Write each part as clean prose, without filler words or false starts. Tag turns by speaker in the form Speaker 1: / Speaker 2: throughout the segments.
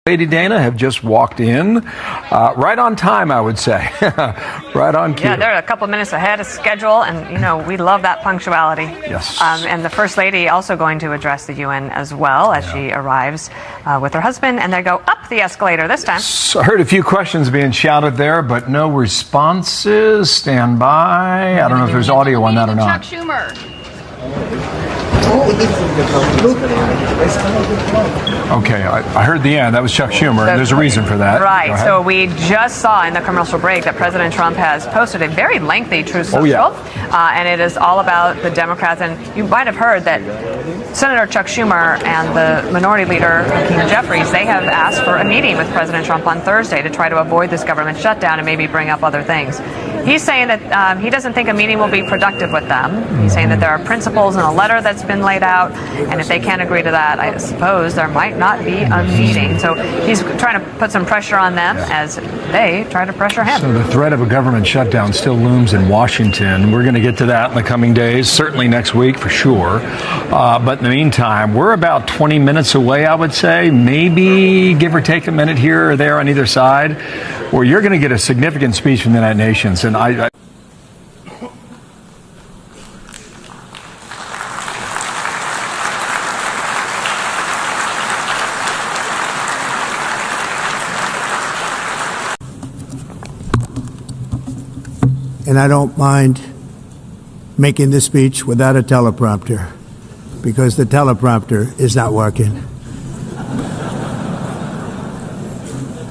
Speaker 1: Lady Dana have just walked in, right on time, I would say, right on cue.
Speaker 2: Yeah, they're a couple minutes ahead of schedule, and we love that punctuality.
Speaker 1: Yes.
Speaker 2: And the First Lady also going to address the UN as well as she arrives with her husband, and they go up the escalator this time.
Speaker 1: So I heard a few questions being shouted there, but no responses. Stand by. I don't know if there's audio on that or not.
Speaker 3: Chuck Schumer.
Speaker 1: Okay, I heard the end. That was Chuck Schumer, and there's a reason for that.
Speaker 2: Right. So we just saw in the commercial break that President Trump has posted a very lengthy Truth Social, and it is all about the Democrats. And you might have heard that Senator Chuck Schumer and the Minority Leader Hakeem Jeffries, they have asked for a meeting with President Trump on Thursday to try to avoid this government shutdown and maybe bring up other things. He's saying that he doesn't think a meeting will be productive with them. He's saying that there are principles in a letter that's been laid out, and if they can't agree to that, I suppose there might not be a meeting. So he's trying to put some pressure on them as they try to pressure him.
Speaker 1: So the threat of a government shutdown still looms in Washington. We're going to get to that in the coming days, certainly next week for sure. But in the meantime, we're about 20 minutes away, I would say, maybe give or take a minute here or there on either side, where you're going to get a significant speech from the United Nations. And I
Speaker 4: And I don't mind making this speech without a teleprompter, because the teleprompter is not working.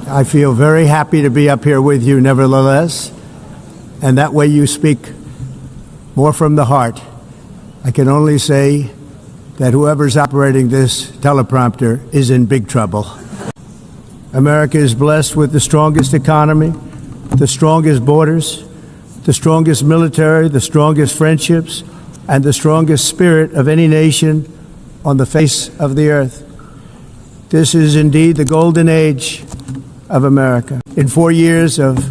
Speaker 4: I feel very happy to be up here with you nevertheless, and that way you speak more from the heart. I can only say that whoever's operating this teleprompter is in big trouble. America is blessed with the strongest economy, the strongest borders, the strongest military, the strongest friendships, and the strongest spirit of any nation on the face of the earth. This is indeed the golden age of America. In 4 years of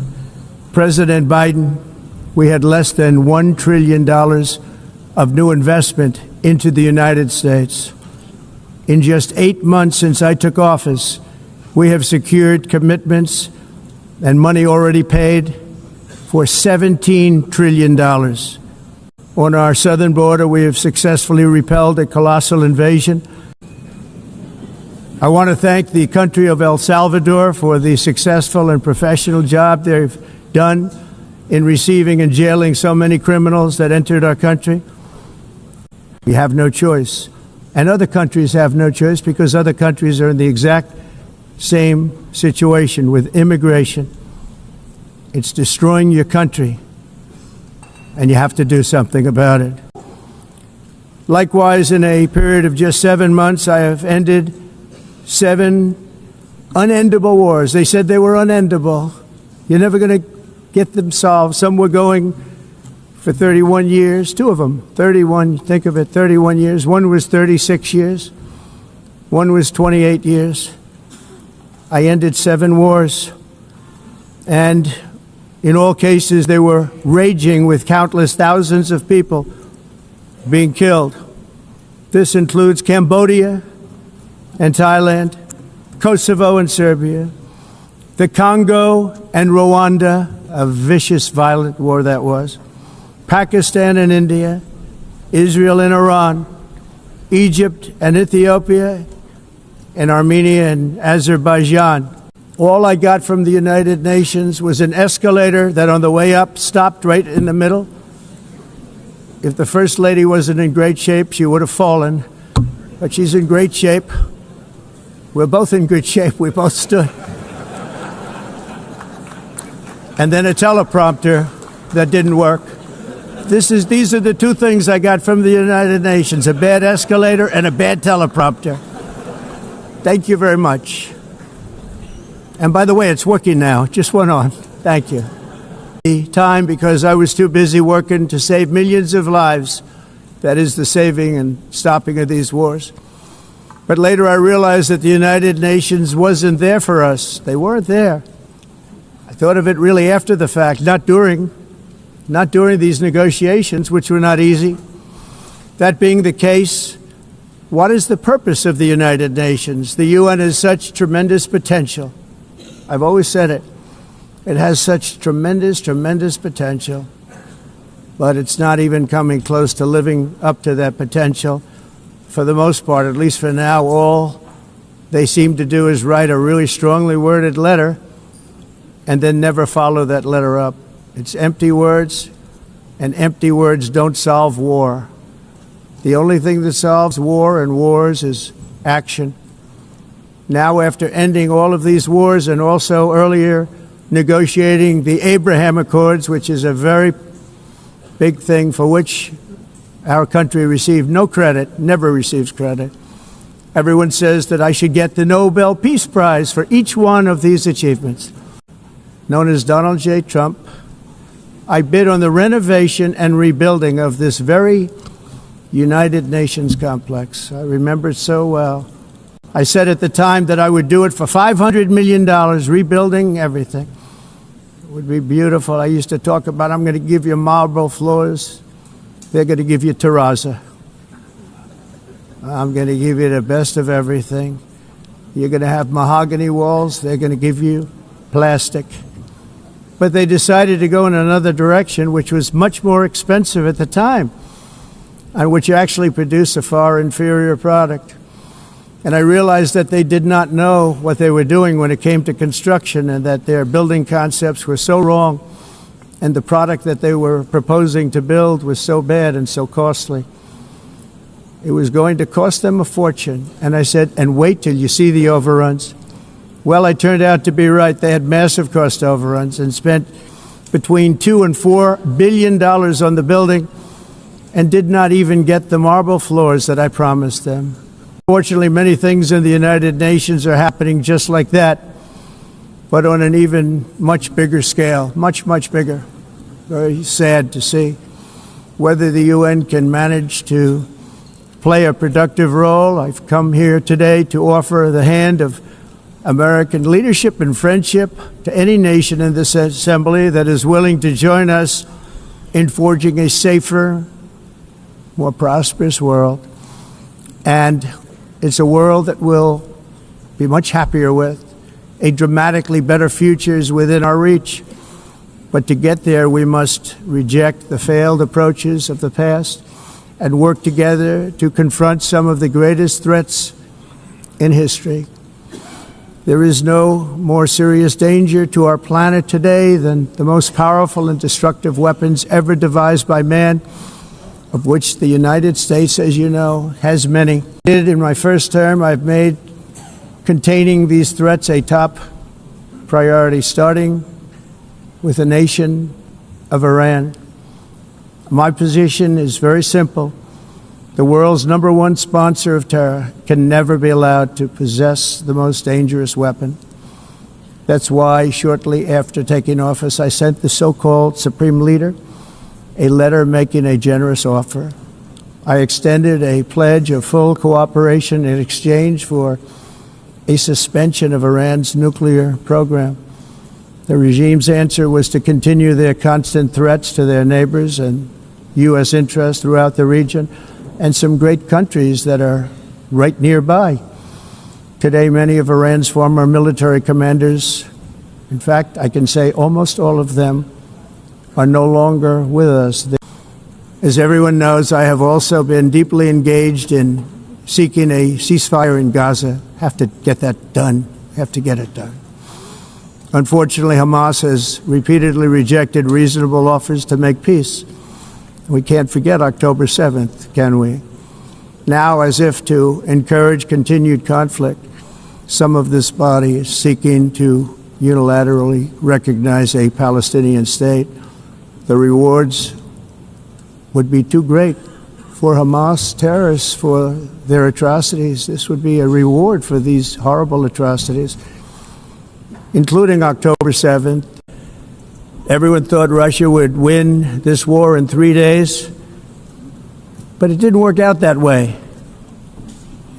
Speaker 4: President Biden, we had less than $1 trillion of new investment into the United States. In just 8 months since I took office, we have secured commitments and money already paid for $17 trillion. On our southern border, we have successfully repelled a colossal invasion. I want to thank the country of El Salvador for the successful and professional job they've done in receiving and jailing so many criminals that entered our country. We have no choice. And other countries have no choice, because other countries are in the exact same situation with immigration. It's destroying your country, and you have to do something about it. Likewise, in a period of just 7 months, I have ended 7 unendable wars. They said they were unendable. You're never going to get them solved. Some were going for 31 years, 2 of them, 31, think of it, 31 years. One was 36 years. One was 28 years. I ended 7 wars. And in all cases, they were raging with countless thousands of people being killed. This includes Cambodia and Thailand, Kosovo and Serbia, the Congo and Rwanda, a vicious, violent war that was, Pakistan and India, Israel and Iran, Egypt and Ethiopia, and Armenia and Azerbaijan. All I got from the United Nations was an escalator that on the way up stopped right in the middle. If the First Lady wasn't in great shape, she would have fallen. But she's in great shape. We're both in good shape. We both stood. And then a teleprompter that didn't work. These are the 2 things I got from the United Nations: a bad escalator and a bad teleprompter. Thank you very much. And by the way, it's working now. It just went on. Thank you. The time, because I was too busy working to save millions of lives. That is the saving and stopping of these wars. But later I realized that the United Nations wasn't there for us. They weren't there. I thought of it really after the fact, not during these negotiations, which were not easy. That being the case, What is the purpose of the United Nations? The UN has such tremendous potential. I've always said it. It has such tremendous, tremendous potential, but it's not even coming close to living up to that potential. For the most part, at least for now, all they seem to do is write a really strongly worded letter and then never follow that letter up. It's empty words, and empty words don't solve war. The only thing that solves war and wars is action. Now, after ending all of these wars and also earlier negotiating the Abraham Accords, which is a very big thing for which our country received no credit, never receives credit. Everyone says that I should get the Nobel Peace Prize for each one of these achievements. Known as Donald J. Trump, I bid on the renovation and rebuilding of this very United Nations complex. I remember it so well. I said at the time that I would do it for $500 million, rebuilding everything. It would be beautiful. I used to talk about, I'm going to give you marble floors. They're going to give you terrazzo. I'm going to give you the best of everything. You're going to have mahogany walls. They're going to give you plastic. But they decided to go in another direction, which was much more expensive at the time, and which actually produced a far inferior product. And I realized that they did not know what they were doing when it came to construction, and that their building concepts were so wrong, and the product that they were proposing to build was so bad and so costly. It was going to cost them a fortune. And I said, and wait till you see the overruns. Well, I turned out to be right. They had massive cost overruns and spent between $2 and $4 billion on the building and did not even get the marble floors that I promised them. Fortunately, many things in the United Nations are happening just like that, but on an even much bigger scale, much, much bigger. Very sad to see. Whether the UN can manage to play a productive role, I've come here today to offer the hand of American leadership and friendship to any nation in this assembly that is willing to join us in forging a safer, more prosperous world. And it's a world that we'll be much happier with. A dramatically better future is within our reach. But to get there, we must reject the failed approaches of the past and work together to confront some of the greatest threats in history. There is no more serious danger to our planet today than the most powerful and destructive weapons ever devised by man, of which the United States, as you know, has many. In my first term, I've made containing these threats a top priority, starting with the nation of Iran. My position is very simple. The world's number one sponsor of terror can never be allowed to possess the most dangerous weapon. That's why shortly after taking office, I sent the so-called Supreme Leader a letter making a generous offer. I extended a pledge of full cooperation in exchange for a suspension of Iran's nuclear program. The regime's answer was to continue their constant threats to their neighbors and U.S. interests throughout the region and some great countries that are right nearby. Today, many of Iran's former military commanders, in fact, I can say almost all of them, are no longer with us. As everyone knows, I have also been deeply engaged in seeking a ceasefire in Gaza. Have to get that done. Have to get it done. Unfortunately, Hamas has repeatedly rejected reasonable offers to make peace. We can't forget October 7th, can we? Now, as if to encourage continued conflict, some of this body is seeking to unilaterally recognize a Palestinian state. The rewards would be too great for Hamas terrorists for their atrocities. This would be a reward for these horrible atrocities, including October 7th. Everyone thought Russia would win this war in 3 days, but it didn't work out that way.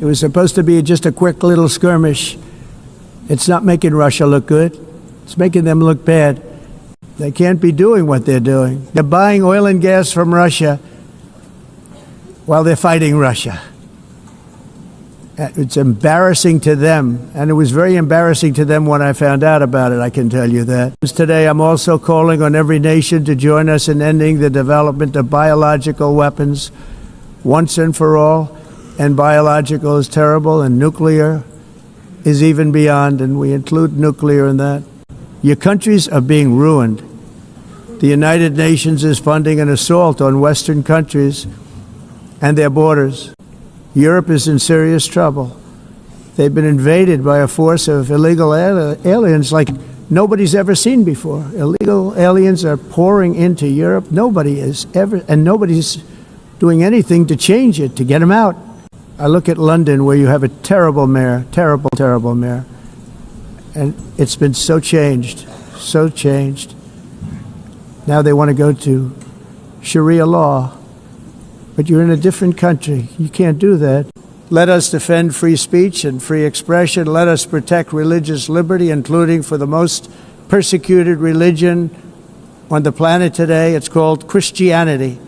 Speaker 4: It was supposed to be just a quick little skirmish. It's not making Russia look good. It's making them look bad. They can't be doing what they're doing. They're buying oil and gas from Russia while they're fighting Russia. It's embarrassing to them, and it was very embarrassing to them when I found out about it, I can tell you that. Today, I'm also calling on every nation to join us in ending the development of biological weapons once and for all. And biological is terrible, and nuclear is even beyond, and we include nuclear in that. Your countries are being ruined. The United Nations is funding an assault on Western countries and their borders. Europe is in serious trouble. They've been invaded by a force of illegal aliens like nobody's ever seen before. Illegal aliens are pouring into Europe. Nobody's doing anything to change it, to get them out. I look at London, where you have a terrible mayor, terrible mayor. And it's been so changed. Now they want to go to Sharia law. But you're in a different country. You can't do that. Let us defend free speech and free expression. Let us protect religious liberty, including for the most persecuted religion on the planet today. It's called Christianity.